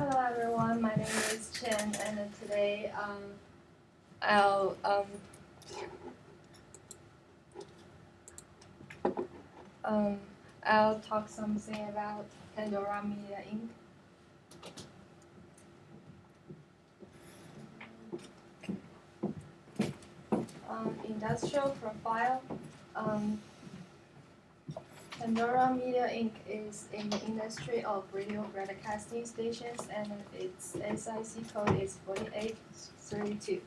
Hello everyone, my name is Chen, and today I'll I'll talk something about Pandora Media Inc. Industrial profile. Pandora Media Inc. is in the industry of radio broadcasting stations, and its SIC code is 4832.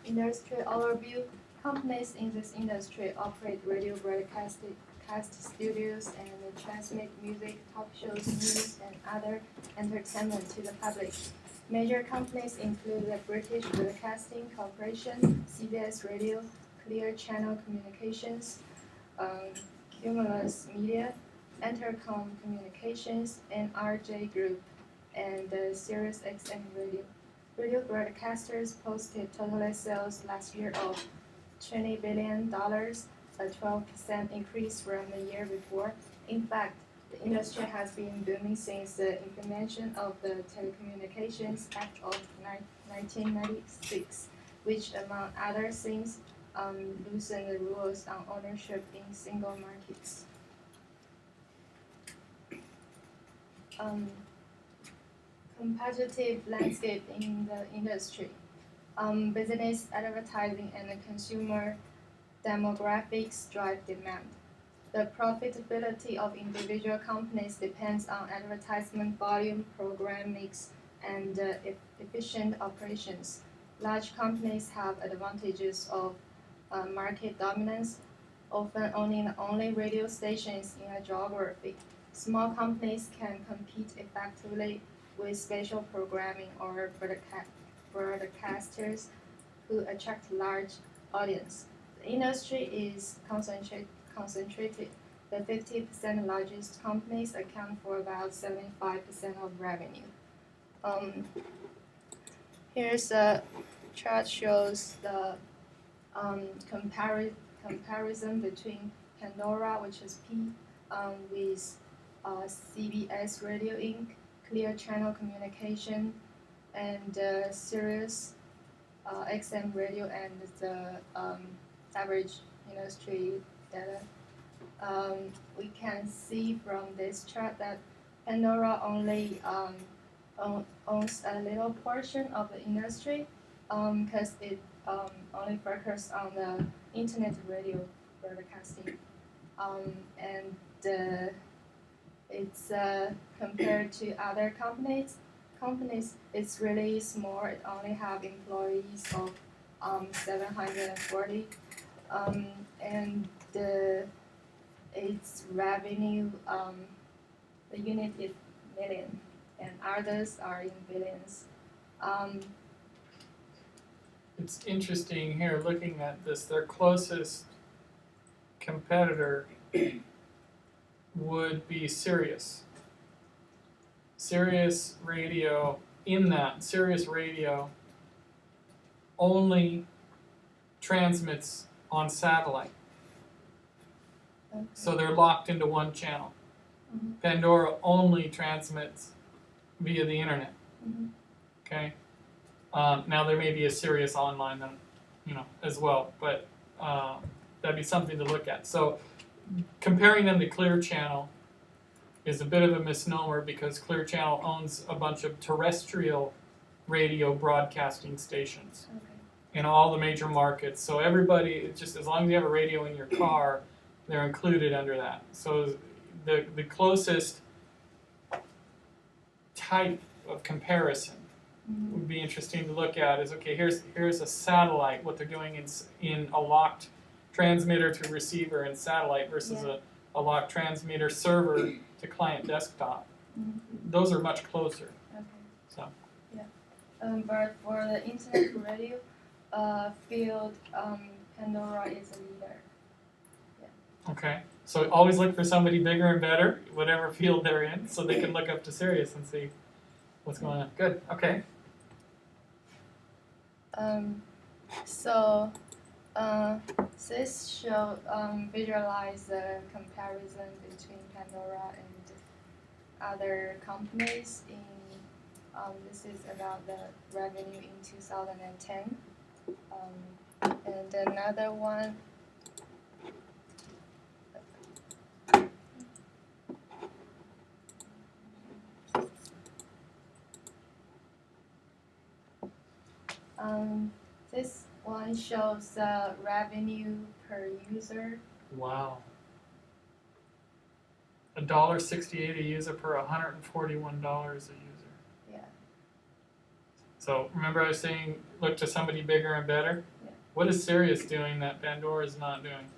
Industry overview. Companies in this industry operate radio broadcast studios and transmit music, talk shows, news, and other entertainment to the public. Major companies include the British Broadcasting Corporation, CBS Radio, Clear Channel Communications, Cumulus Media, Intercom Communications, NRJ Group, and Sirius XM Radio. Radio broadcasters posted total sales last year of $20 billion, a 12% increase from the year before. In fact, the industry has been booming since the implementation of the Telecommunications Act of 1996, which, among other things, loosened the rules on ownership in single markets. Competitive landscape in the industry. Business advertising and consumer demographics drive demand. The profitability of individual companies depends on advertisement volume, program mix, and efficient operations. Large companies have advantages of market dominance, often owning the only radio stations in a geography. Small companies can compete effectively with special programming or broadcasters who attract large audience. The industry is concentrated. The 50% largest companies account for about 75% of revenue. Here's a chart shows the comparison between Pandora, which is P, with CBS Radio Inc., Clear Channel Communication, and Sirius XM Radio, and the average industry data. We can see from this chart that Pandora only owns a little portion of the industry because it only focuses on the internet radio broadcasting, and it's compared to other companies, it's really small. It only have employees of 740, and its revenue, the unit is million, and others are in billions. It's interesting here looking at this. Their closest competitor would be Sirius. Sirius Radio, Sirius Radio only transmits on satellite. Okay. So they're locked into one channel. Mm-hmm. Pandora only transmits via the internet. Mm-hmm. Okay. Now there may be a Sirius online, as well, but that'd be something to look at. So comparing them to Clear Channel is a bit of a misnomer because Clear Channel owns a bunch of terrestrial radio broadcasting stations in all the major markets. So everybody, just as long as you have a radio in your car, they're included under that. So the closest type of comparison would be interesting to look at is, okay, here's a satellite, what they're doing in a locked transmitter to receiver and satellite versus a locked transmitter server to client desktop. Mm-hmm. Those are much closer. Okay. So. Yeah. But for the internet radio field, Pandora is a leader. Yeah. Okay. So always look for somebody bigger and better, whatever field they're in, so they can look up to Sirius and see what's going on. Good. Okay. This show visualize the comparison between Pandora and other companies in this is about the revenue in 2010. And another one this one shows the revenue per user. Wow. $1.68 a user per $141 a user. Yeah. So remember I was saying look to somebody bigger and better? Yeah. What is Sirius doing that Pandora is not doing?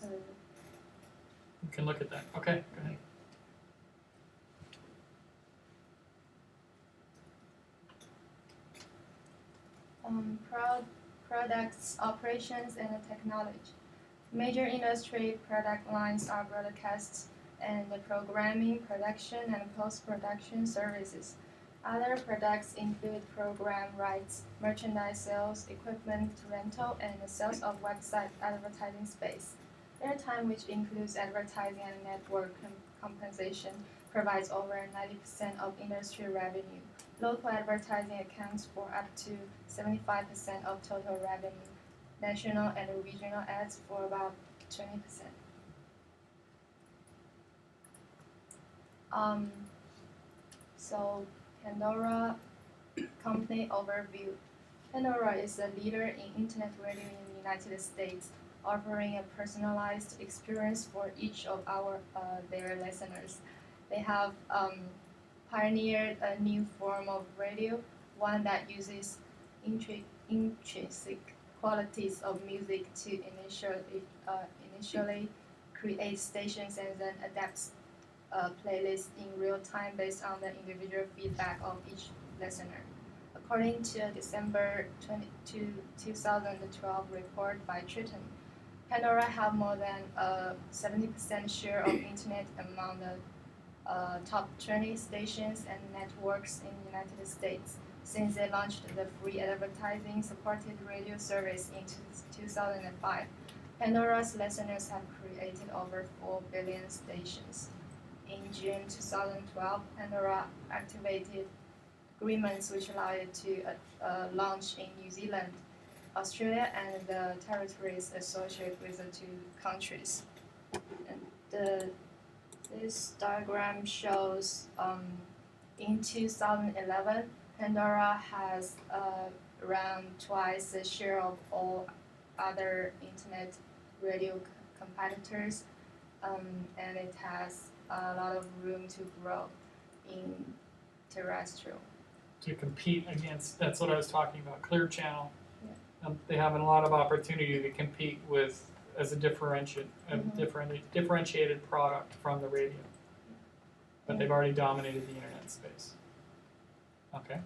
You can look at that. Okay, go ahead. Products, operations, and technology. Major industry product lines are broadcasts and programming, production, and post-production services. Other products include program rights, merchandise sales, equipment rental, and the sales of website advertising space. Airtime, which includes advertising and network compensation, provides over 90% of industry revenue. Local advertising accounts for up to 75% of total revenue. National and regional ads for about 20%. So Pandora company overview. Pandora is a leader in internet radio in the United States, offering a personalized experience for each of their listeners. They have pioneered a new form of radio, one that uses intrinsic qualities of music to initially create stations and then adapts playlists in real time based on the individual feedback of each listener. According to a December 2012 report by Triton, Pandora have more than a 70% share of internet among the top 20 stations and networks in the United States since they launched the free advertising-supported radio service in 2005. Pandora's listeners have created over 4 billion stations. In June 2012, Pandora activated agreements which allowed it to launch in New Zealand, Australia, and the territories associated with the two countries. And this diagram shows in 2011, Pandora has around twice the share of all other internet radio competitors, and it has a lot of room to grow in terrestrial. To compete against, that's what I was talking about, Clear Channel. Yeah. They have a lot of opportunity to compete with as a differentiated product from the radio. But they've already dominated the internet space. Okay.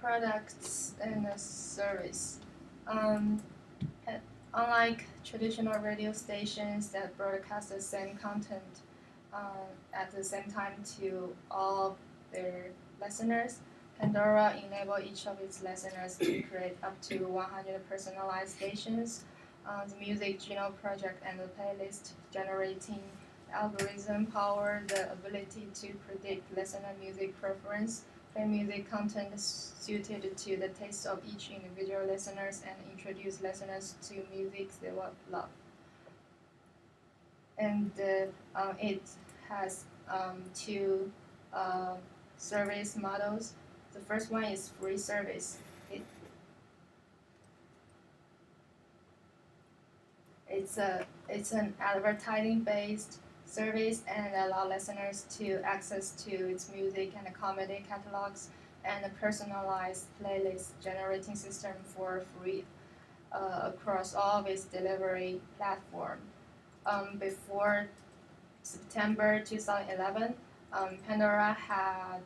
Products and service. Unlike traditional radio stations that broadcast the same content at the same time to all their listeners, Pandora enable each of its listeners to create up to 100 personalized stations. The Music Geno project and the playlist generating algorithm power the ability to predict listener music preference, play music content suited to the taste of each individual listeners, and introduce listeners to music they will love. And it has two service models. The first one is free service. It's an advertising-based service and allow listeners to access to its music and comedy catalogs and a personalized playlist generating system for free across all of its delivery platform. Before September 2011, Pandora had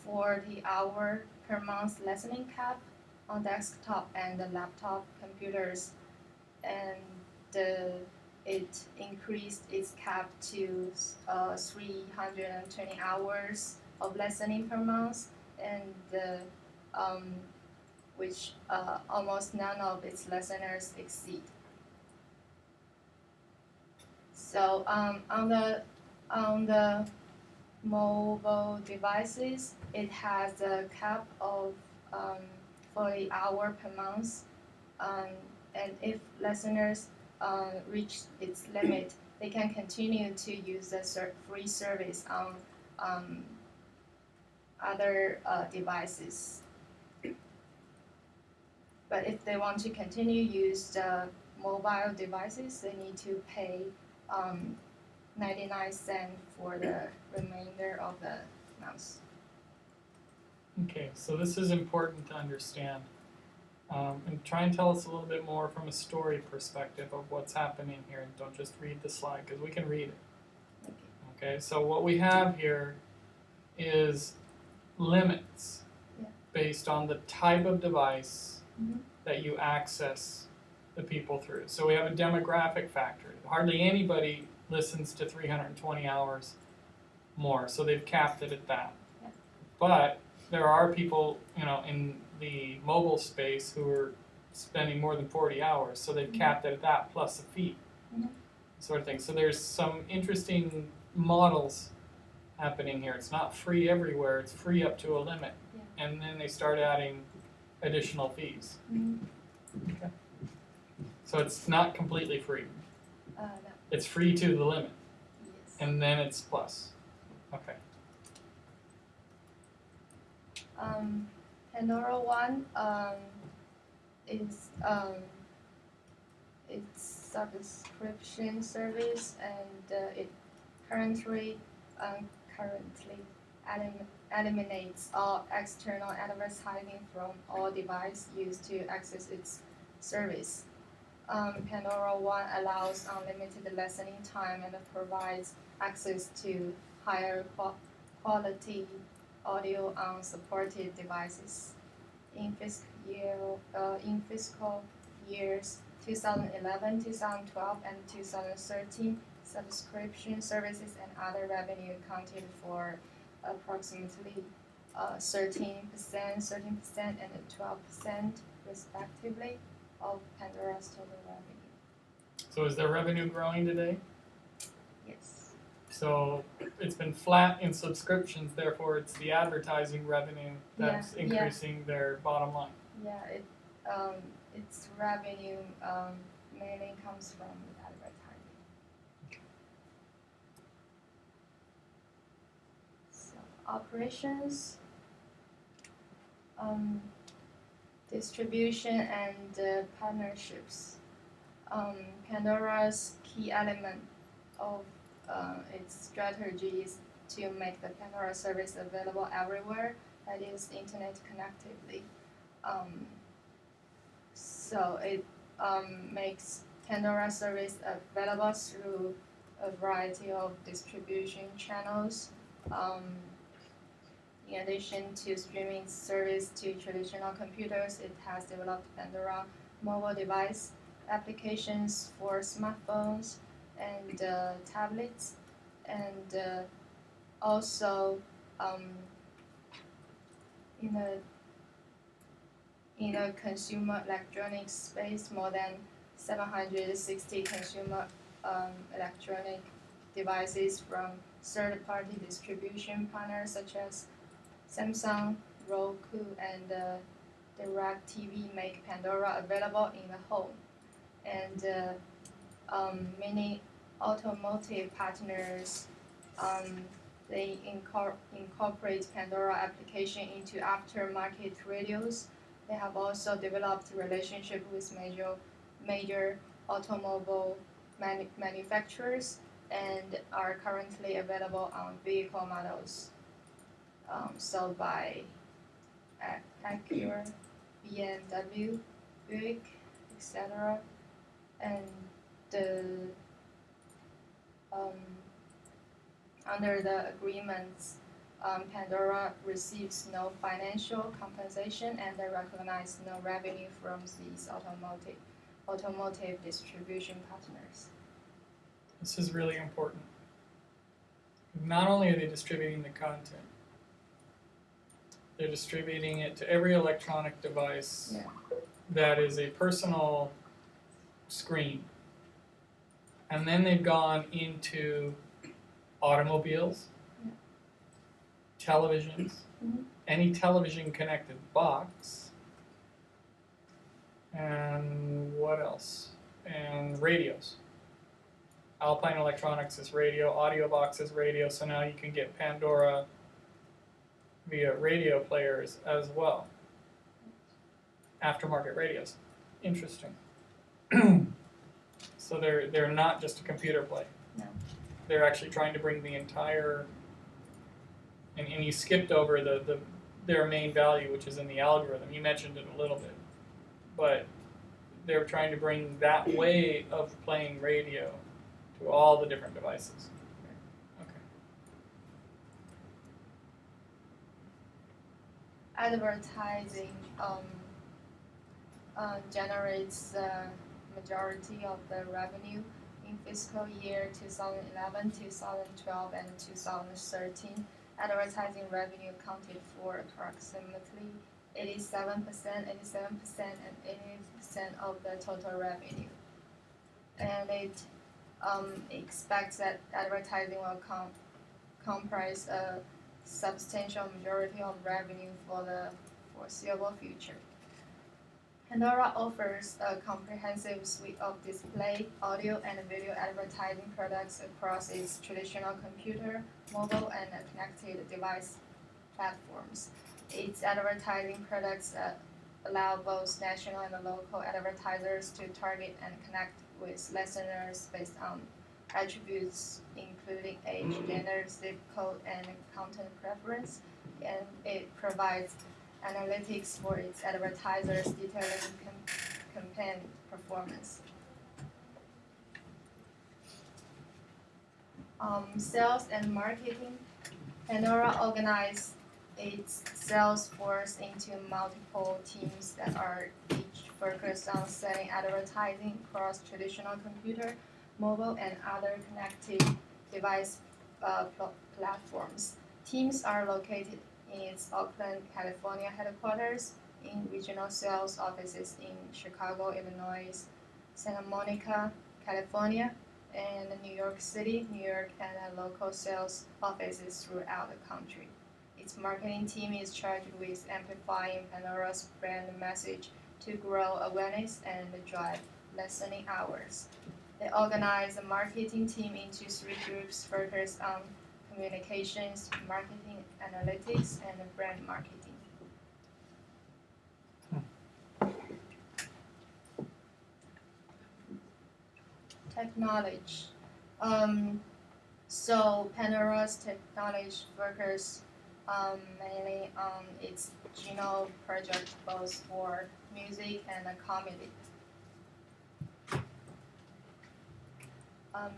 40-hour per month listening cap on desktop and laptop computers, and it increased its cap to 320 hours of listening per month, and which almost none of its listeners exceed. So on the mobile devices, it has a cap of 40 hours per month, and if listeners reach its limit, they can continue to use the free service on other devices. But if they want to continue use the mobile devices, they need to pay 99 cents for the remainder of the month. Okay, so this is important to understand. And try and tell us a little bit more from a story perspective of what's happening here. And don't just read the slide, because we can read it. Okay, so what we have here is limits based on the type of device that you access the people through. So we have a demographic factor. Hardly anybody listens to 320 hours more, so they've capped it at that. But there are people, in the mobile space who are spending more than 40 hours, so they've capped it at that plus a fee, sort of thing. So there's some interesting models happening here. It's not free everywhere, it's free up to a limit. And then they start adding additional fees. Okay. So it's not completely free. No. It's free to the limit. Yes. And then it's plus. Okay. Pandora One is its subscription service, and it currently eliminates all external advertising from all devices used to access its service. Pandora One allows unlimited listening time and provides access to higher quality audio on supported devices. In fiscal years 2011, 2012, and 2013, subscription services and other revenue accounted for approximately 13%, and 12% respectively of Pandora's total revenue. So is their revenue growing today? Yes. So it's been flat in subscriptions, therefore it's the advertising revenue that's increasing their bottom line. Yeah, its revenue mainly comes from advertising. Okay. So operations, distribution and partnerships. Pandora's key element of its strategy is to make the Pandora service available everywhere, that is, internet connectively. So it makes Pandora service available through a variety of distribution channels. In addition to streaming service to traditional computers, it has developed Pandora mobile device applications for smartphones and tablets, and also in a consumer electronics space, more than 760 consumer electronic devices from third-party distribution partners such as Samsung, Roku, and DirecTV make Pandora available in the home. And many automotive partners, they incorporate Pandora application into aftermarket radios. They have also developed relationship with major automobile manufacturers and are currently available on vehicle models sold by Acura, BMW, Buick, etc. And under the agreements, Pandora receives no financial compensation and they recognize no revenue from these automotive distribution partners. This is really important. Not only are they distributing the content, They're distributing it to every electronic device Yeah. that is a personal screen. And then they've gone into automobiles, Yeah. televisions, Mhm. any television connected box, and what else? And radios. Alpine Electronics is radio, Audio Box is radio, so now you can get Pandora via radio players as well. Aftermarket radios. Interesting. So they're not just a computer play. No. They're actually trying to bring the entire, and you skipped over their main value, which is in the algorithm. You mentioned it a little bit, but they're trying to bring that way of playing radio to all the different devices. Okay. Advertising generates the majority of the revenue in fiscal year 2011, 2012, and 2013. Advertising revenue accounted for approximately 87%, and 80% of the total revenue. And it expects that advertising will comprise a substantial majority of revenue for the foreseeable future. Pandora offers a comprehensive suite of display, audio, and video advertising products across its traditional computer, mobile, and connected device platforms. Its advertising products allow both national and local advertisers to target and connect with listeners based on attributes including age, gender, zip code, and content preference, and it provides analytics for its advertisers detailing campaign performance. Sales and marketing. Pandora organized its sales force into multiple teams that are each focused on selling advertising across traditional computer, mobile, and other connected device platforms. Teams are located in its Oakland, California headquarters, in regional sales offices in Chicago, Illinois, Santa Monica, California, and New York City, New York, and local sales offices throughout the country. Its marketing team is charged with amplifying Pandora's brand message to grow awareness and drive listening hours. They organize the marketing team into 3 groups focused on communications, marketing analytics, and brand marketing. Technology. So Pandora's technology focuses mainly on its Geno project, both for music and comedy.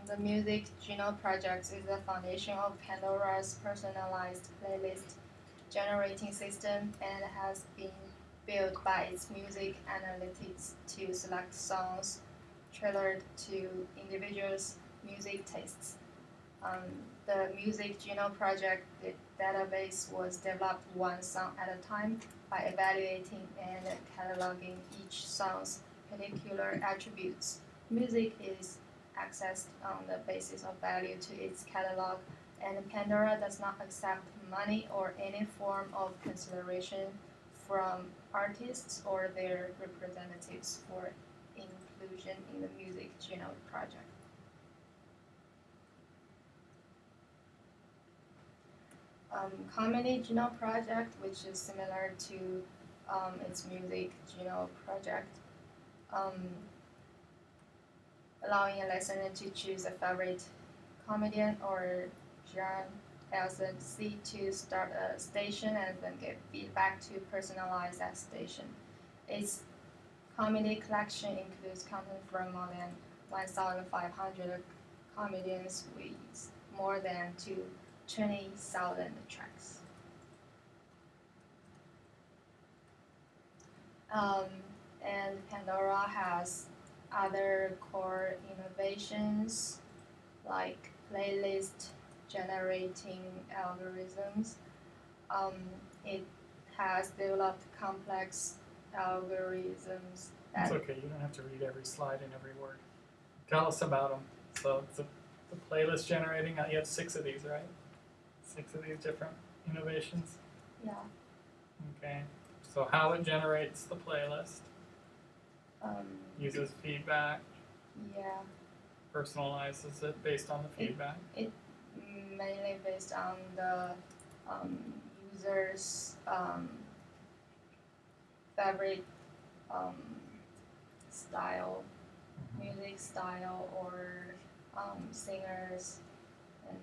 The Music Geno project is the foundation of Pandora's personalized playlist generating system and has been built by its music analytics to select songs tailored to individuals' music tastes. The Music Geno project database was developed one song at a time by evaluating and cataloging each song's particular attributes. Music is accessed on the basis of value to its catalog, and Pandora does not accept money or any form of consideration from artists or their representatives for inclusion in the Music Geno project. Comedy Geno project, which is similar to its Music Geno project, allowing a listener to choose a favorite comedian or genre LLC to start a station and then give feedback to personalize that station. Its comedy collection includes content from more than 1,500 comedians with more than 20,000 tracks. And Pandora has other core innovations like playlist generating algorithms. It has developed complex algorithms It's that okay, you don't have to read every slide and every word. Tell us about them. So the playlist generating, you have 6 of these, right? 6 of these different innovations. yeah Okay. So how it generates the playlist, uses feedback, yeah personalizes it based on the feedback. it mainly based on the users favorite style, music style, or singers, and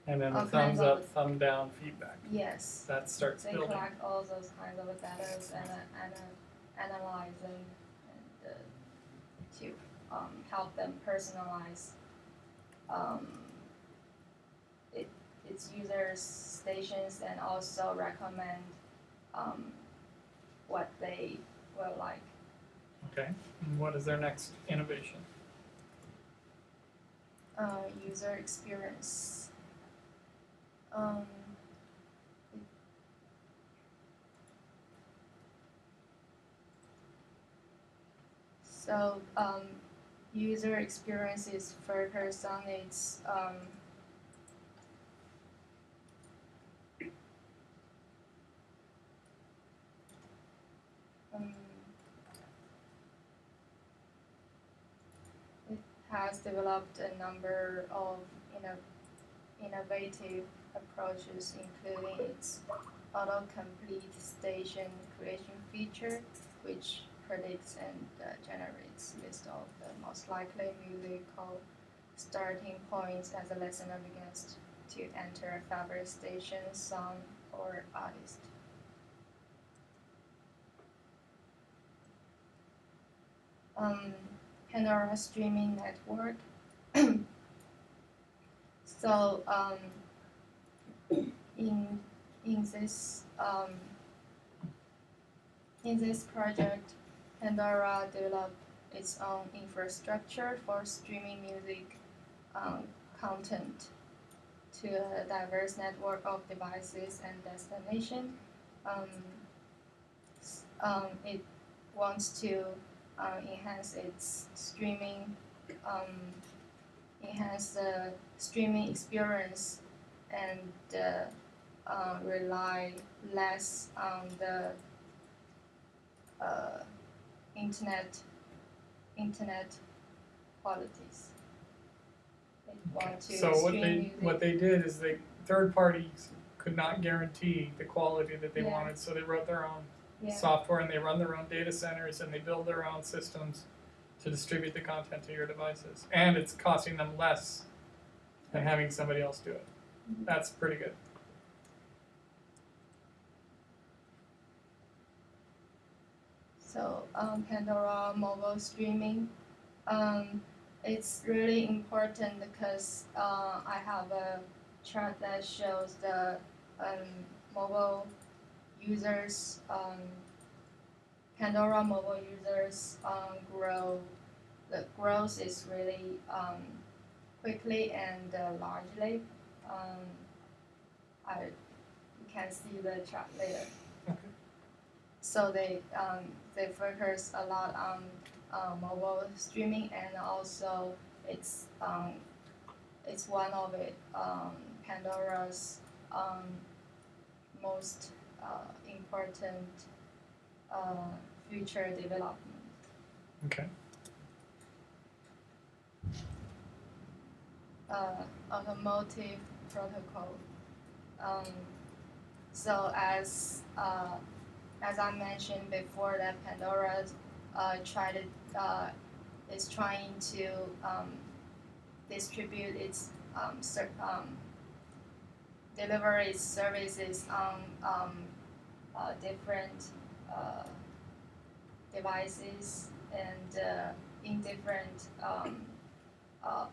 And then the all thumbs kinds up, of thumb down feedback. yes, That starts they building. collect all those kinds of data and analyze them and to help them personalize um, its users stations and also recommend what they will like. Okay. And what is their next innovation? User experience. Um, so user experience is focused on its it has developed a number of innovative approaches, including its autocomplete station creation feature, which predicts and generates list of the most likely musical starting points as a listener begins to enter a favorite station, song, or artist. Pandora streaming network. So in in this in this project, Pandora developed its own infrastructure for streaming music content to a diverse network of devices and destinations. Um, it wants to enhance its streaming, enhance the streaming experience, and rely less on the uh, internet qualities. They want to So stream music. what they did is third parties could not guarantee the quality that they Yeah. wanted, so they wrote their own Yeah. software and they run their own data centers and they build their own systems to distribute the content to your devices. And it's costing them less than having somebody else do it. Mhm. That's pretty good. So Pandora mobile streaming, it's really important because I have a chart that shows the mobile users, Pandora mobile users grow. The growth is really quickly and largely. You can see the chart later. Okay. So they focus a lot on mobile streaming, and also it's one of Pandora's most important future development. Okay. Automotive protocol. So as I mentioned before, that Pandora is trying to distribute its deliver its services on different devices and in different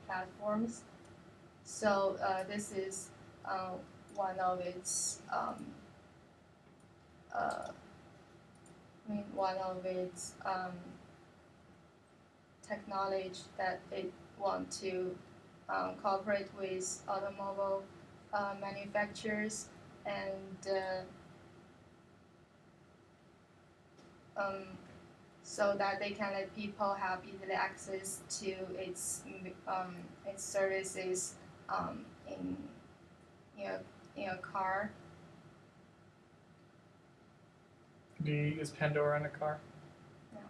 platforms. So this is one of its technology that it want to cooperate with automobile manufacturers and so that they can let people have easily access to its services in in a car. Do you use Pandora in a car? No.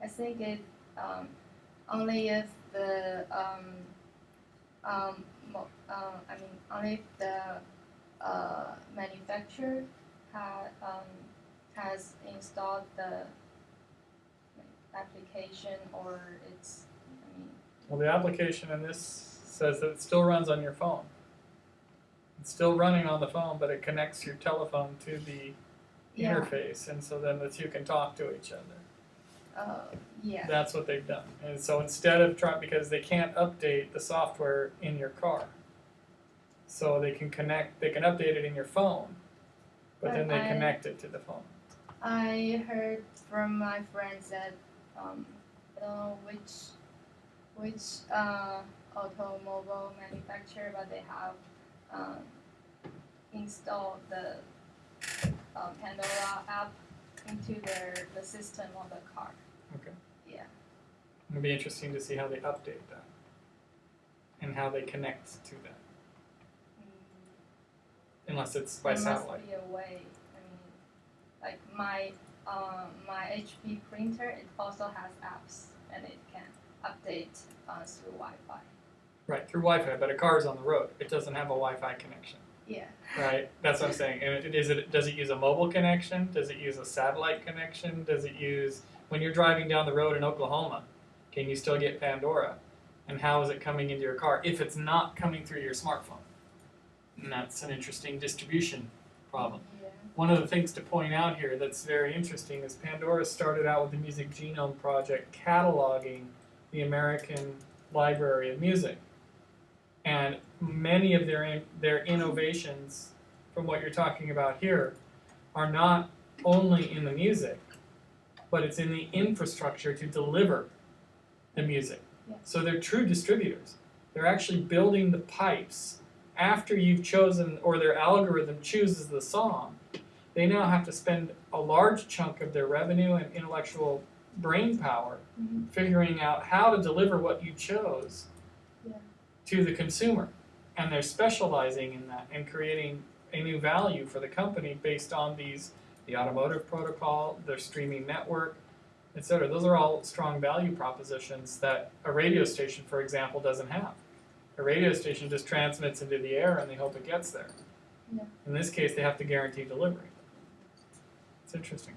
I think it only if the only if the manufacturer has installed the application or it's Well, the application in this says that it still runs on your phone. It's still running on the phone, but it connects your telephone to the interface, and so then the two can talk to each other. Yeah. That's what they've done. And so instead of trying, because they can't update the software in your car, so they can update it in your phone, but then they connect it to the phone. I heard from my friends that I don't know which automobile manufacturer, but they have installed the Pandora app into the system of the car. Okay. Yeah. It'll be interesting to see how they update that and how they connect to that. Unless it's by satellite. There must be a way. I mean, like my HP printer, it also has apps and it can update through Wi-Fi. Right, through Wi-Fi, but a car is on the road. It doesn't have a Wi-Fi connection. Yeah. Right, that's what I'm saying. And does it use a mobile connection? Does it use a satellite connection? Does it use, when you're driving down the road in Oklahoma, can you still get Pandora? And how is it coming into your car if it's not coming through your smartphone? And that's an interesting distribution problem. Yeah. One of the things to point out here that's very interesting is Pandora started out with the Music Genome Project cataloging the American Library of Music. And many of their innovations, from what you're talking about here, are not only in the music, but it's in the infrastructure to deliver the music. Yeah. So they're true distributors. They're actually building the pipes after you've chosen, or their algorithm chooses the song. They now have to spend a large chunk of their revenue and intellectual brain power figuring out how to deliver what you chose to the consumer. And they're specializing in that and creating a new value for the company based on the automotive protocol, their streaming network, etc. Those are all strong value propositions that a radio station, for example, doesn't have. A radio station just transmits into the air and they hope it gets there. Yeah. In this case, they have to guarantee delivery. It's interesting.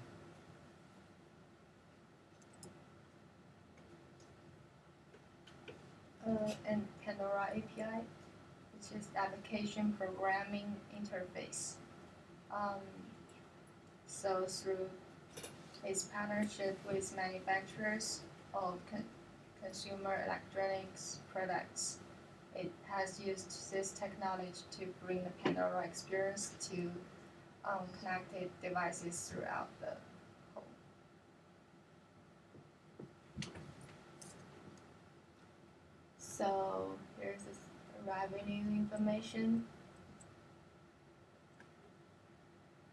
And Pandora API, which is application programming interface. So through its partnership with manufacturers of consumer electronics products, it has used this technology to bring the Pandora experience to connected devices throughout the home. So here's this revenue information.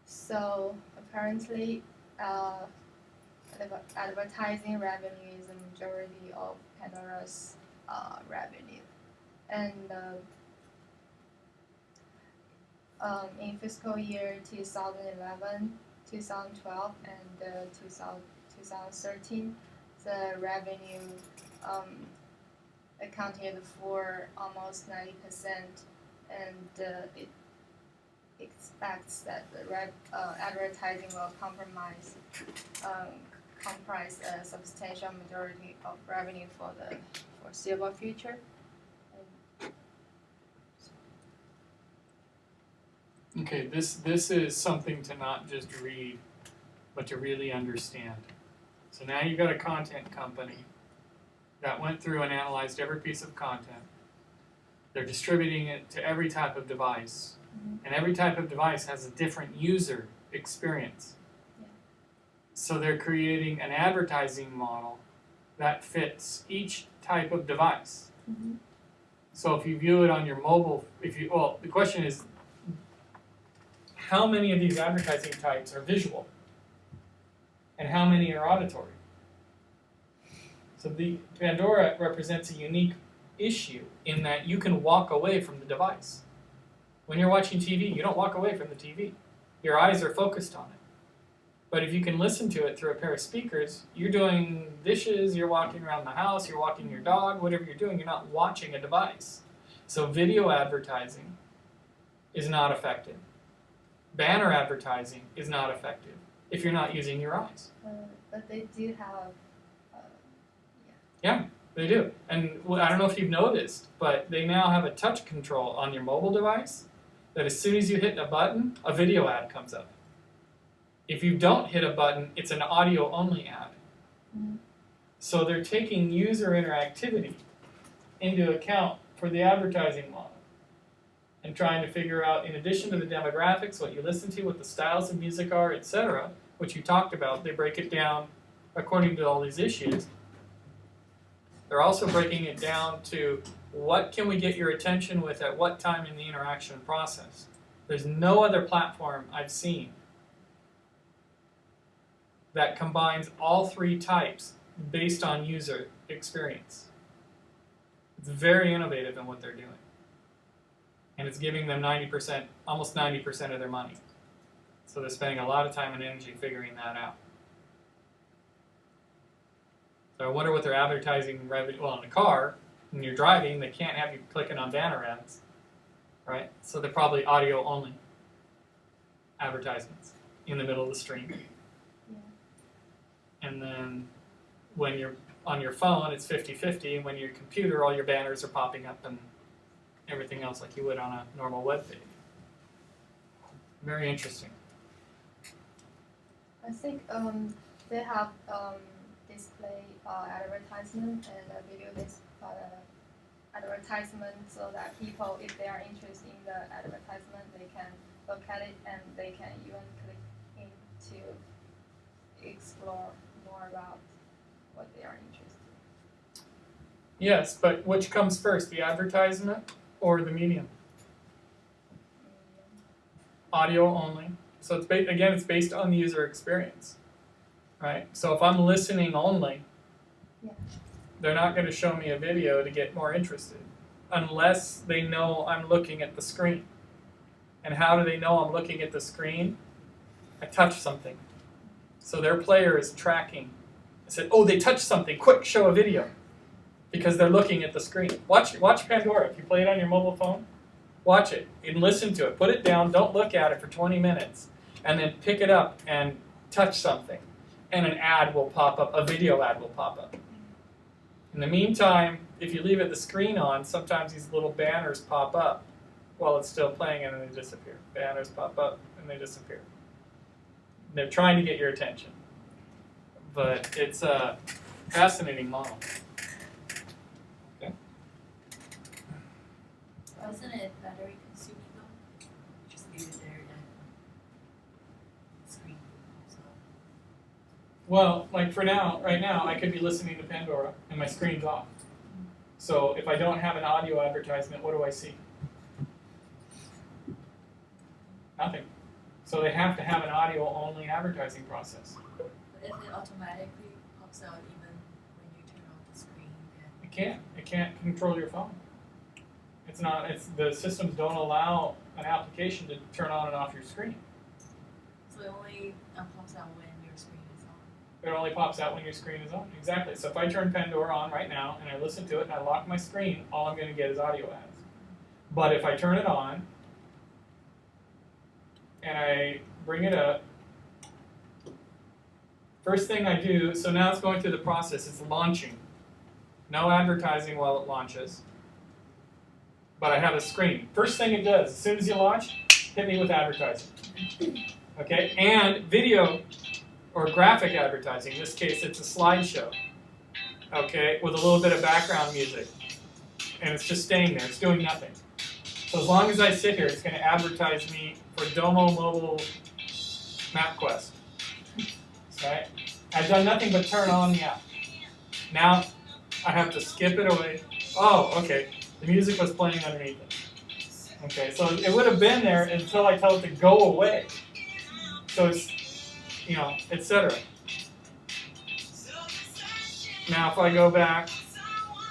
So apparently, advertising revenue is the majority of Pandora's revenue. And in fiscal year 2011, 2012, and 2013, the revenue accounted for almost 90%, and it expects that the advertising will comprise a substantial majority of revenue for the foreseeable future. Okay, this is something to not just read, but to really understand. So now you've got a content company that went through and analyzed every piece of content. They're distributing it to every type of device. And every type of device has a different user experience. Yeah. So they're creating an advertising model that fits each type of device. So if you view it on your mobile, the question is, how many of these advertising types are visual? and how many are auditory. So the Pandora represents a unique issue in that you can walk away from the device. When you're watching TV, you don't walk away from the TV. Your eyes are focused on it. But if you can listen to it through a pair of speakers, you're doing dishes, you're walking around the house, you're walking your dog, whatever you're doing, you're not watching a device. So video advertising is not effective. Banner advertising is not effective if you're not using your eyes. But they do have, Yeah, they do. And I don't know if you've noticed, but they now have a touch control on your mobile device that as soon as you hit a button, a video ad comes up. If you don't hit a button, it's an audio-only ad. Mm-hmm. So they're taking user interactivity into account for the advertising model and trying to figure out, in addition to the demographics, what you listen to, what the styles of music are, etc., which you talked about, they break it down according to all these issues. They're also breaking it down to what can we get your attention with at what time in the interaction process. There's no other platform I've seen that combines all three types based on user experience. It's very innovative in what they're doing. And it's giving them 90%, almost 90% of their money. So they're spending a lot of time and energy figuring that out. So I wonder what their advertising revenue, well, in a car, when you're driving, they can't have you clicking on banner ads, right? So they're probably audio only advertisements in the middle of the stream. yeah. And then when you're on your phone, it's 50-50, and when your computer, all your banners are popping up and everything else like you would on a normal web page. Very interesting. I think they have display advertisement and a video advertisement so that people, if they are interested in the advertisement, they can look at it and they can even click in to explore more about what they are interested in. Yes, but which comes first, the advertisement or the medium? Audio only. So it's again, it's based on the user experience, right? So if I'm listening only, Yeah. they're not going to show me a video to get more interested unless they know I'm looking at the screen. And how do they know I'm looking at the screen? I touch something. So their player is tracking. I said, oh, they touched something. Quick, show a video. Because they're looking at the screen. Watch Pandora. If you play it on your mobile phone, watch it and listen to it. Put it down. Don't look at it for 20 minutes. And then pick it up and touch something. And an ad will pop up. A video ad will pop up. In the meantime, if you leave the screen on, sometimes these little banners pop up while it's still playing and then they disappear. Banners pop up and they disappear. They're trying to get your attention. But it's a fascinating model. Okay. Wasn't it battery consuming though? Just leave it there and screen. So Well, like right now, I could be listening to Pandora and my screen's off. So if I don't have an audio advertisement, what do I see? Nothing. So they have to have an audio-only advertising process. but if it automatically pops out even when you turn off the screen, then It can't. It can't control your phone. It's not. It's the systems don't allow an application to turn on and off your screen. so it only pops out when your screen is on. It only pops out when your screen is on. Exactly. So if I turn Pandora on right now and I listen to it and I lock my screen, all I'm going to get is audio ads. But if I turn it on and I bring it up, first thing I do, so now it's going through the process, it's launching. No advertising while it launches. But I have a screen. First thing it does, as soon as you launch, hit me with advertising. Okay? And video or graphic advertising. In this case, it's a slideshow. Okay? With a little bit of background music. And it's just staying there. It's doing nothing. So as long as I sit here, it's going to advertise me for Domo Mobile MapQuest. Right? I've done nothing but turn on the app. Now I have to skip it away. Oh, okay. The music was playing underneath it. Okay, so it would have been there until I tell it to go away. So it's, etc. Now if I go back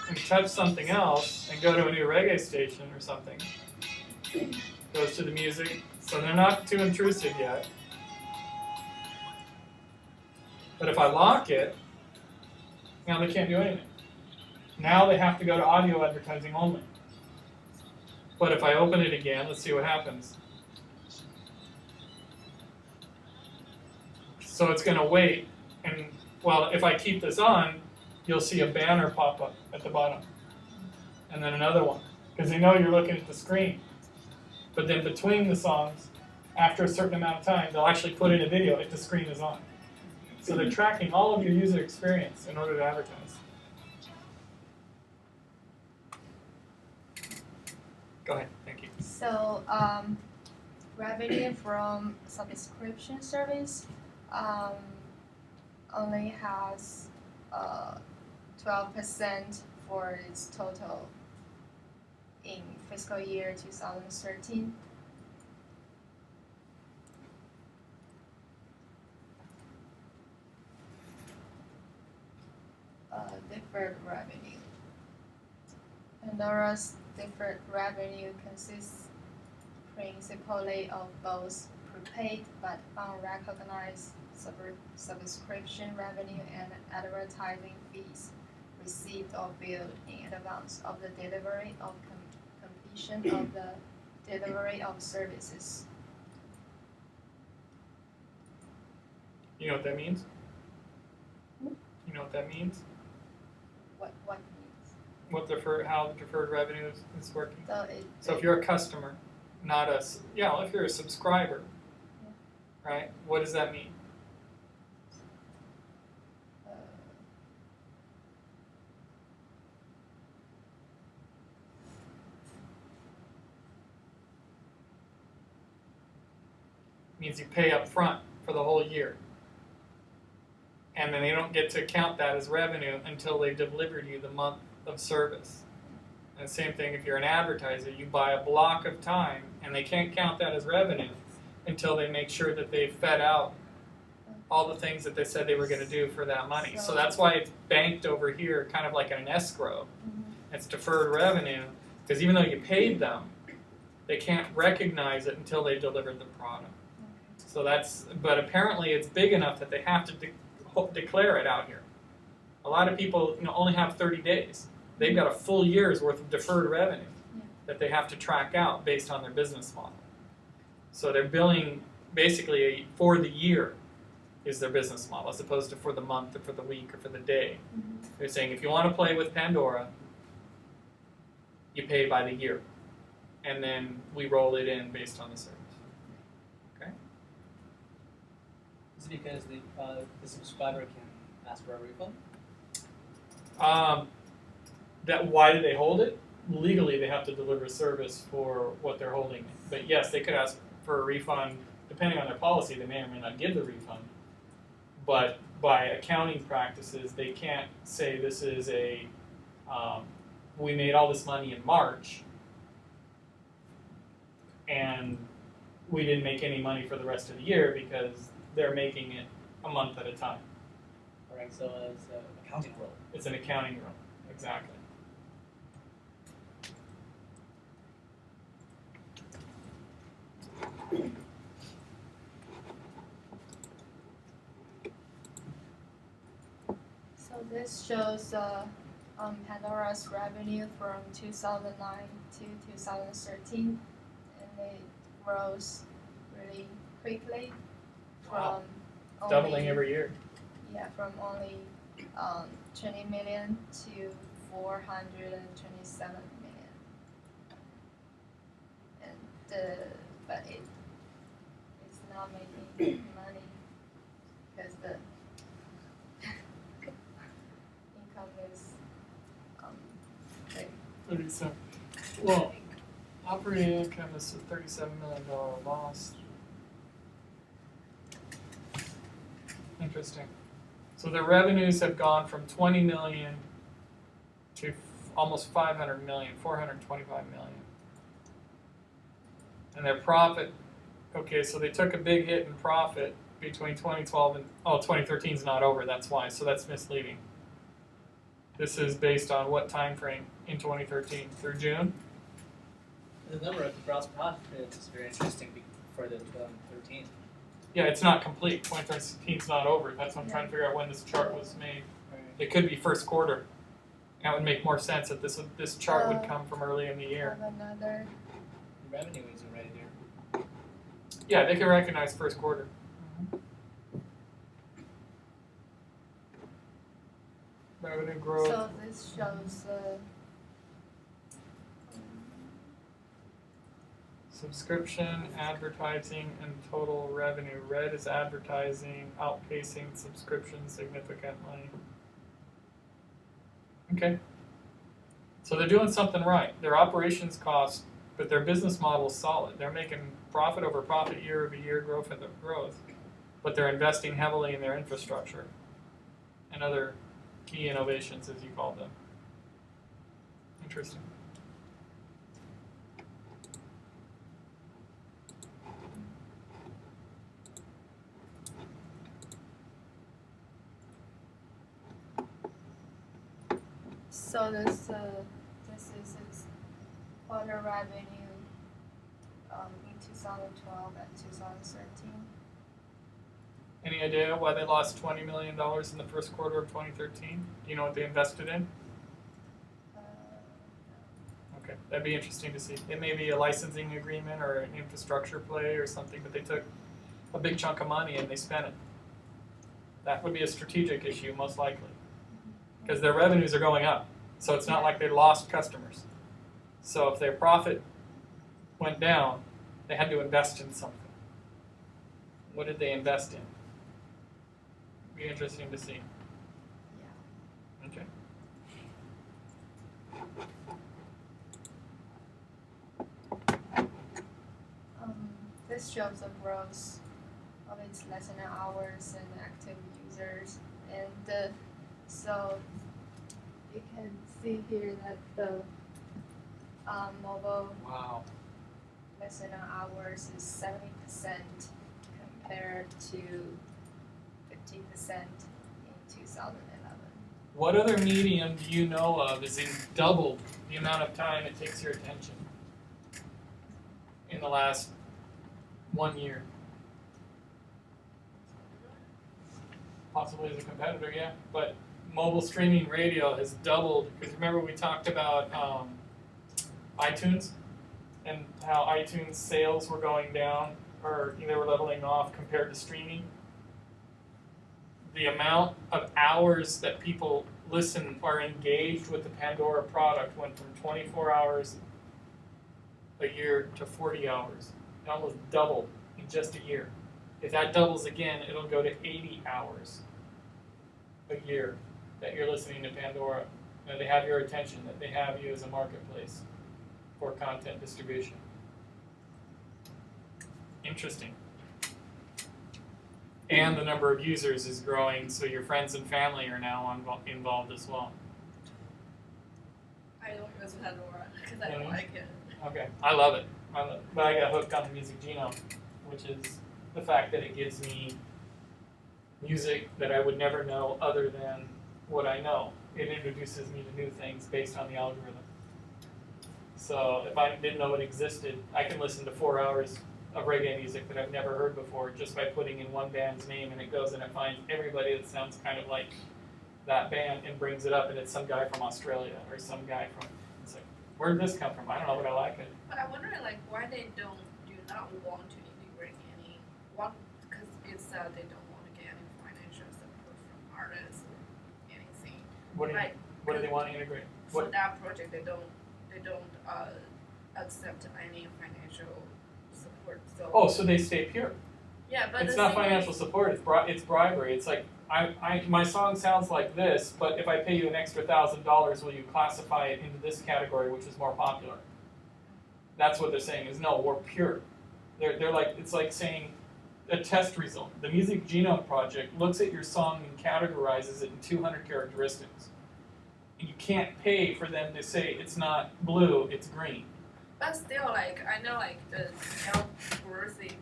and touch something else and go to a new reggae station or something, goes to the music, so they're not too intrusive yet. But if I lock it, now they can't do anything. Now they have to go to audio advertising only. But if I open it again, let's see what happens. So it's going to wait, and well, if I keep this on, you'll see a banner pop up at the bottom, and then another one, because they know you're looking at the screen. But then between the songs, after a certain amount of time, they'll actually put in a video if the screen is on. So they're tracking all of your user experience in order to advertise. Go ahead, thank you. So revenue from subscription service only has 12% for its total in fiscal year 2013. Deferred revenue. Pandora's deferred revenue consists principally of both prepaid but unrecognized subscription revenue and advertising fees received or billed in advance of the delivery of completion of the delivery of services. You know what that means? You know what that means? What means? How the deferred revenue is working? So if you're a customer, not a, if you're a subscriber, right? What does that mean? Means you pay up front for the whole year. And then they don't get to count that as revenue until they've delivered you the month of service. And same thing if you're an advertiser, you buy a block of time and they can't count that as revenue until they make sure that they've fed out all the things that they said they were going to do for that money. So that's why it's banked over here kind of like an escrow. It's deferred revenue because even though you paid them, they can't recognize it until they delivered the product. So but apparently it's big enough that they have to declare it out here. A lot of people only have 30 days. They've got a full year's worth of deferred revenue that they have to track out based on their business model. So they're billing basically for the year is their business model as opposed to for the month or for the week or for the day. They're saying if you want to play with Pandora, you pay by the year. And then we roll it in based on the service. Okay? Is it because the subscriber can ask for a refund? Why do they hold it? Legally, they have to deliver service for what they're holding. But yes, they could ask for a refund. Depending on their policy, they may or may not give the refund. But by accounting practices, they can't say this is we made all this money in March, and we didn't make any money for the rest of the year because they're making it a month at a time. All right, so it's an accounting rule. It's an accounting rule, exactly. So this shows Pandora's revenue from 2009 to 2013, and it grows really quickly from Doubling every year. Yeah, from only 20 million to 427 million, and but it's not making money because the income is big. 37. Well, operating income is a $37 million loss. Interesting. So their revenues have gone from 20 million to almost 500 million, 425 million. And their profit, okay, so they took a big hit in profit between 2012 and, 2013 is not over, that's why, so that's misleading. This is based on what time frame in 2013? Through June? The number of gross profits is very interesting for the 2013. Yeah, it's not complete. 2013 is not over. That's what I'm trying to figure out when this chart was made. It could be first quarter. That would make more sense that this chart would come from early in the year. Have another. The revenue is already there. Yeah, they can recognize first quarter. Revenue growth. So this shows Subscription, advertising, and total revenue. Red is advertising outpacing subscription significantly. Okay. So they're doing something right. Their operations cost, but their business model is solid. They're making profit over profit year over year, growth over growth. But they're investing heavily in their infrastructure and other key innovations, as you call them. Interesting. so this is its quarter revenue in 2012 and 2013. Any idea why they lost $20 million in the first quarter of 2013? Do you know what they invested in? Okay, that'd be interesting to see. It may be a licensing agreement or an infrastructure play or something, but they took a big chunk of money and they spent it. That would be a strategic issue, most likely, because their revenues are going up. So it's not like they lost customers. So if their profit went down, they had to invest in something. What did they invest in? Be interesting to see. Yeah. Okay. This shows the growth of its listener hours and active users, and so you can see here that the mobile Wow. listener hours is 70% compared to 50% in 2011. What other medium do you know of is doubled the amount of time it takes your attention in the last 1 year? Possibly as a competitor, yeah. But mobile streaming radio has doubled, because remember we talked about iTunes and how iTunes sales were going down, or they were leveling off compared to streaming. The amount of hours that people listen or engaged with the Pandora product went from 24 hours a year to 40 hours. It almost doubled in just a year. If that doubles again, it'll go to 80 hours a year that you're listening to Pandora. That they have your attention, that they have you as a marketplace for content distribution. Interesting. And the number of users is growing, so your friends and family are now involved as well. I don't use Pandora because I don't like it. Okay, I love it. But I got hooked on the music genome, which is the fact that it gives me music that I would never know other than what I know. It introduces me to new things based on the algorithm. So if I didn't know it existed, I can listen to 4 hours of reggae music that I've never heard before just by putting in one band's name, and it goes and it finds everybody that sounds kind of like that band and brings it up, and it's some guy from Australia or some guy from, it's like, where did this come from? I don't know, but I like it. But I wonder, like, why they do not want to integrate any one, because it's they don't want to get any financial support from artists or anything. What do they want to integrate? For that project, they don't accept any financial support. So they stay pure. Yeah, but It's not financial support. It's bribery. It's like my song sounds like this, but if I pay you an extra $1,000, will you classify it into this category, which is more popular? That's what they're saying. Is no, we're pure. They're like, it's like saying a test result. The Music Genome Project looks at your song and categorizes it in 200 characteristics. And you can't pay for them to say it's not blue, it's green. But still, like, I know, like, the algorithm,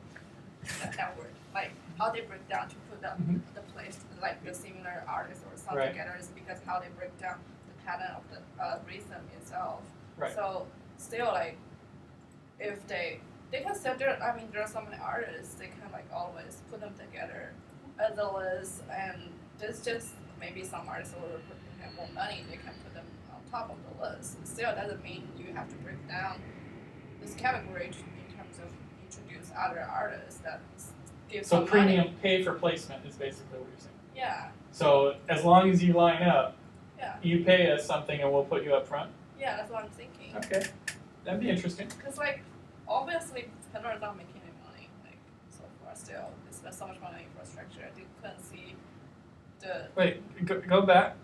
that word, like, how they break down to put the place, like, the similar artists or song Right. together is because how they break down the pattern of the rhythm itself. Right. So still like if they can still there are so many artists they can like always put them together as a list, and there's just maybe some artists will have more money, they can put them on top of the list. Still doesn't mean you have to break down this category in terms of introduce other artists that give So some premium money. pay for placement is basically what you're saying. Yeah, So as long as you line up, yeah, you pay us something and we'll put you up front. yeah. That's what I'm thinking. Okay, that'd be interesting. Because like obviously Pandora's not making any money like so far. Still, they spend so much money on infrastructure. They couldn't see the Wait, go back.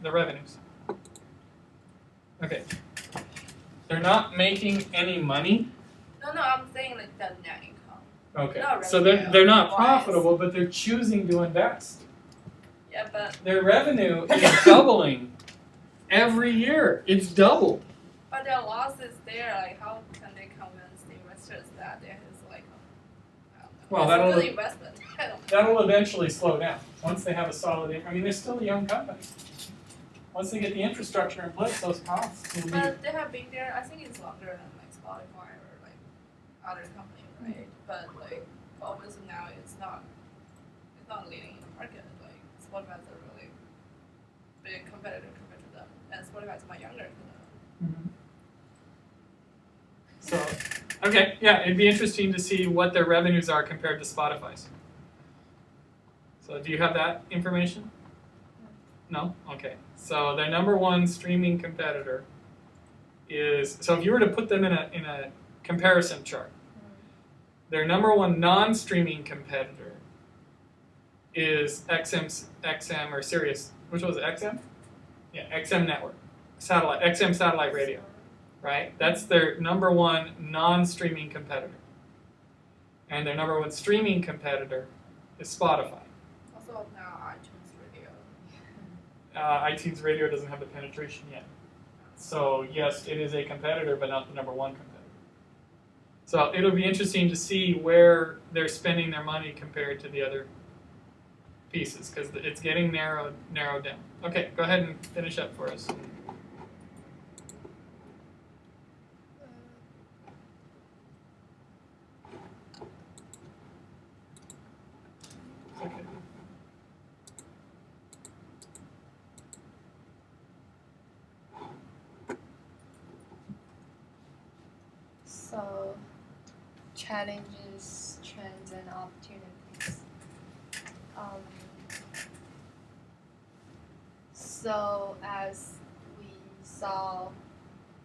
The revenues. Okay. They're not making any money. no. I'm saying like the net income. Okay. Not So revenue they're not wise. profitable, but they're choosing to invest. Yeah, but Their revenue is doubling every year. It's doubled. their loss is there. Like how can they convince the investors that there is like I don't know. Well, it's that'll- a good investment. I don't know. That'll eventually slow down once they have a solid. They're still a young company. Once they get the infrastructure in place, those costs will be. But they have been there. I think it's longer than like Spotify or like other company, right? But like obviously now it's not leading in the market. Like Spotify is a really big competitor compared to them, and Spotify is much younger than them. So, okay, yeah, it'd be interesting to see what their revenues are compared to Spotify's. So, do you have that information? No? Okay. So, their number one streaming competitor is, so if you were to put them in a comparison chart, their number one non-streaming competitor is XM or Sirius, which was it, XM? Yeah, XM network, XM satellite radio. Right? That's their number one non-streaming competitor. And their number one streaming competitor is Spotify. Also now iTunes Radio. iTunes Radio doesn't have the penetration yet. So yes, it is a competitor, but not the number one competitor. So it'll be interesting to see where they're spending their money compared to the other pieces, because it's getting narrowed down. Okay, go ahead and finish up for us. Okay. So, challenges, trends, and opportunities. So, as we saw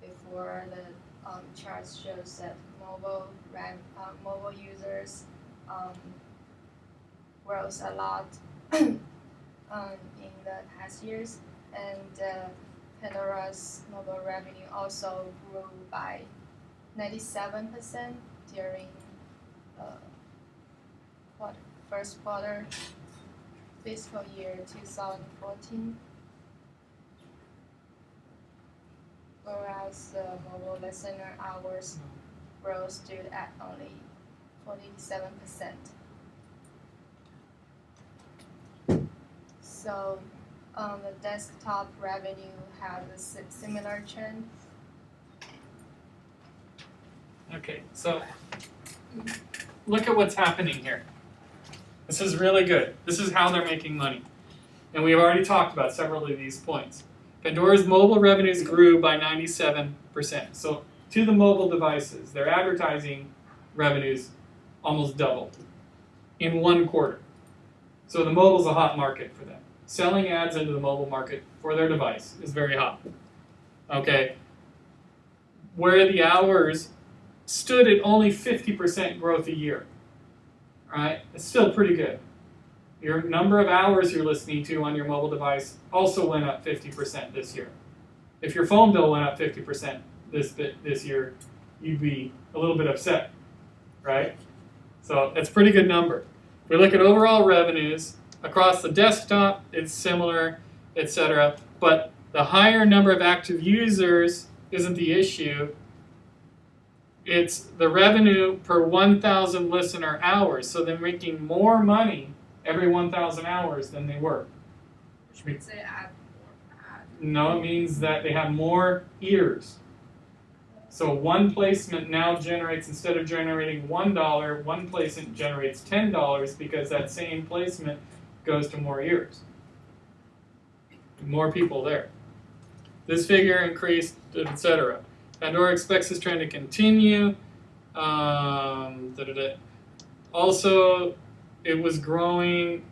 before, the chart shows that mobile users grows a lot in the past years, and Pandora's mobile revenue also grew by 97% during first quarter fiscal year 2014, whereas the mobile listener hours growth stood at only 47%. So the desktop revenue has a similar trend. Okay, so look at what's happening here. This is really good. This is how they're making money. And we've already talked about several of these points. Pandora's mobile revenues grew by 97%. So to the mobile devices, their advertising revenues almost doubled in one quarter. So the mobile's a hot market for them. Selling ads into the mobile market for their device is very hot. Okay, where the hours stood at only 50% growth a year. Right? It's still pretty good. Your number of hours you're listening to on your mobile device also went up 50% this year. If your phone bill went up 50% this year, you'd be a little bit upset, right? So that's a pretty good number. If we look at overall revenues, across the desktop, it's similar, etc. But the higher number of active users isn't the issue. it's the revenue per 1,000 listener hours. So they're making more money every 1,000 hours than they were. Which means they add more ad. No, it means that they have more ears. So one placement now generates, instead of generating $1, one placement generates $10 because that same placement goes to more ears. More people there. This figure increased, etc. Pandora expects this trend to continue. Also, it was growing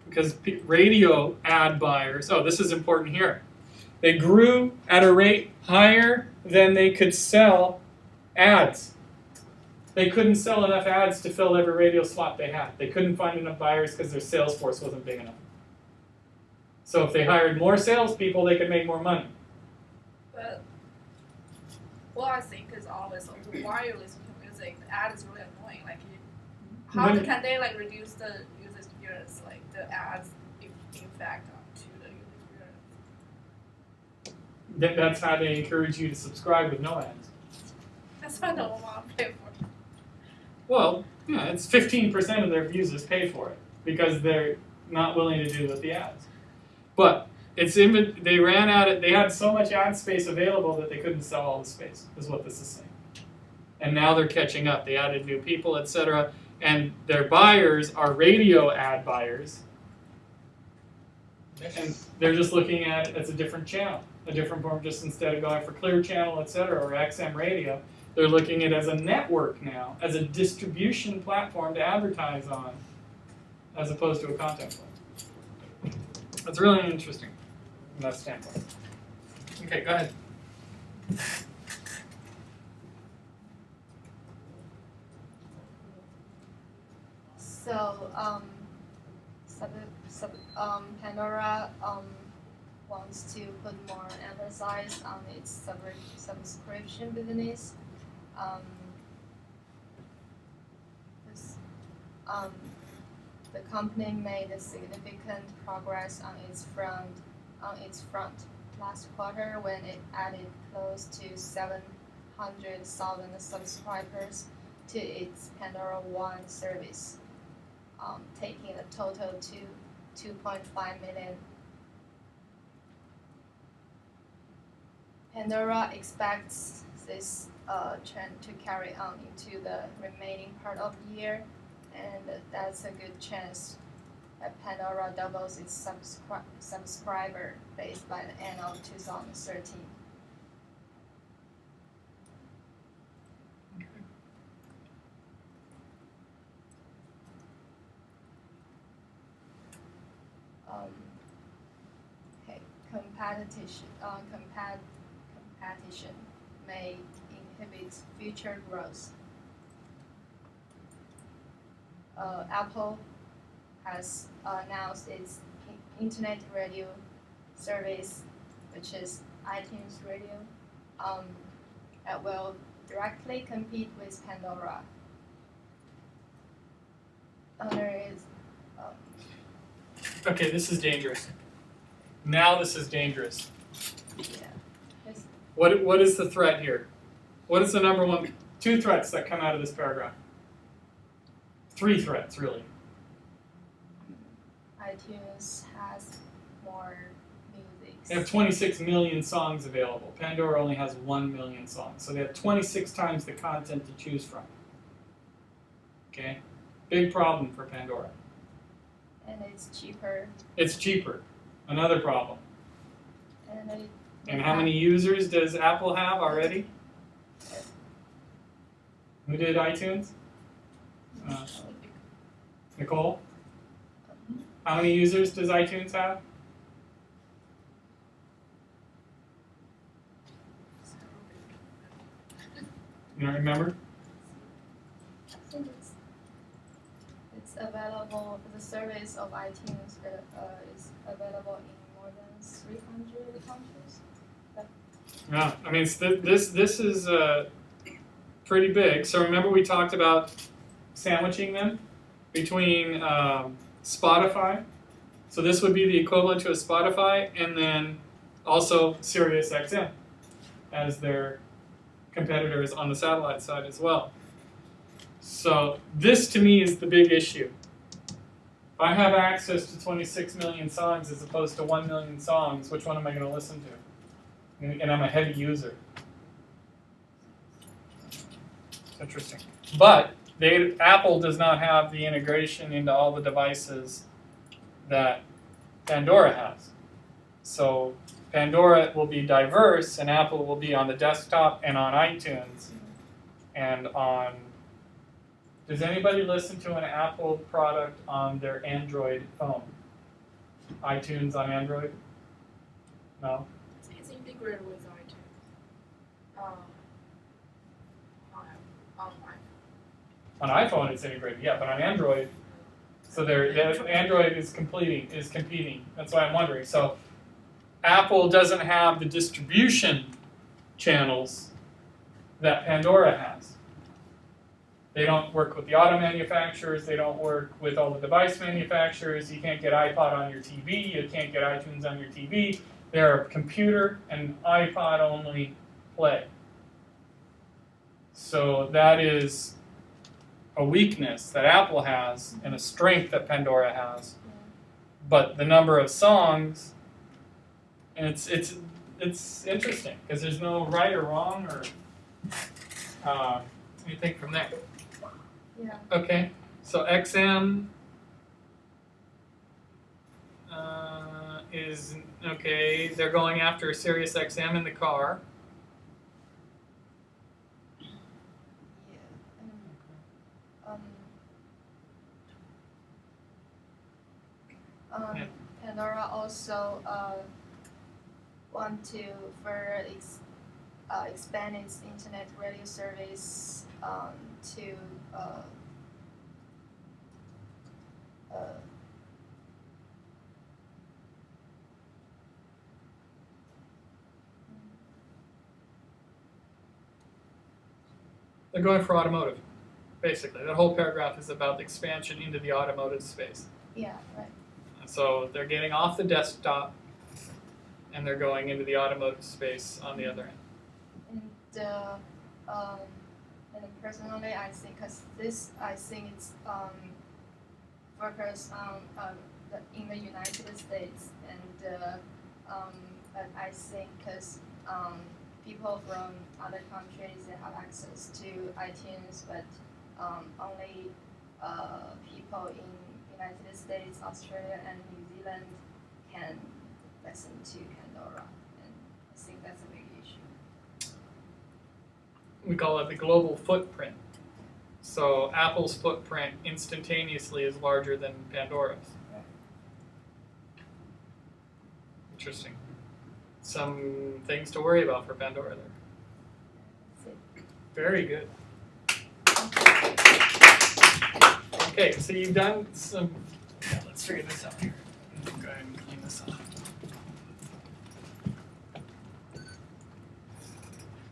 because radio ad buyers, oh, this is important here. They grew at a rate higher than they could sell ads. They couldn't sell enough ads to fill every radio slot they had. They couldn't find enough buyers because their sales force wasn't big enough. So if they hired more salespeople, they could make more money. But what I think is always why you listen to music, the ad is really annoying. Like, how can they like reduce the user experience, like the ads impact onto the user experience? That's how they encourage you to subscribe with no ads. That's why I don't want to pay for it. Well, yeah, it's 15% of their users pay for it because they're not willing to do with the ads. But they ran out of, they had so much ad space available that they couldn't sell all the space, is what this is saying. And now they're catching up. They added new people, etc. And their buyers are radio ad buyers. And they're just looking at it as a different channel, a different form, just instead of going for Clear Channel, etc., or XM radio, they're looking at it as a network now, as a distribution platform to advertise on, as opposed to a content platform. That's really interesting from that standpoint. Okay, go ahead. So, Pandora wants to put more emphasis on its subscription business. The company made a significant progress on its front last quarter when it added close to 700,000 subscribers to its Pandora One service, taking the total to 2.5 million. Pandora expects this trend to carry on into the remaining part of the year, and that's a good chance that Pandora doubles its subscriber base by the end of 2013. Competition may inhibit future growth. Apple has announced its internet radio service, which is iTunes Radio, that will directly compete with Pandora. Okay, this is dangerous. Now this is dangerous. Yeah. What is the threat here? What is the number one? Two threats that come out of this paragraph. Three threats, really. iTunes has more music. They have 26 million songs available. Pandora only has 1 million songs. So they have 26 times the content to choose from. Okay? Big problem for Pandora. And it's cheaper. It's cheaper. Another problem. And how many users does Apple have already? Who did iTunes? Nicole? How many users does iTunes have? You don't remember? I think it's available. The service of iTunes is available in more than 300 countries. Yeah, I mean this is pretty big. So remember we talked about sandwiching them between Spotify. So this would be the equivalent to a Spotify, and then also Sirius XM as their competitors on the satellite side as well. So this to me is the big issue. If I have access to 26 million songs as opposed to 1 million songs, which one am I going to listen to? And I'm a heavy user. It's interesting. But Apple does not have the integration into all the devices that Pandora has. So Pandora will be diverse, and Apple will be on the desktop and on iTunes and on. Does anybody listen to an Apple product on their Android phone? iTunes on Android? No? It's integrated with iTunes. On On iPhone it's integrated, yeah, but on Android, so Android is competing. That's why I'm wondering. So Apple doesn't have the distribution channels that Pandora has. They don't work with the auto manufacturers. They don't work with all the device manufacturers. You can't get iPod on your TV. You can't get iTunes on your TV. They're a computer and iPod only play. So that is a weakness that Apple has and a strength that Pandora has. But the number of songs, and it's interesting because there's no right or wrong or anything from there. Yeah. Okay, so XM is okay. They're going after Sirius XM in the car. Yeah. Pandora also want to further expand its internet radio service to They're going for automotive, basically. That whole paragraph is about the expansion into the automotive space. yeah, right. And so they're getting off the desktop and they're going into the automotive space on the other end. And personally, I think I think it's focused on in the United States, and but I think because people from other countries they have access to iTunes, but only people in United States, Australia, and New Zealand can listen to Pandora, and I think that's a big issue. We call it the global footprint. So Apple's footprint instantaneously is larger than Pandora's. Right. Interesting. Some things to worry about for Pandora there. Very good. Okay, so you've done some. Yeah, let's figure this out.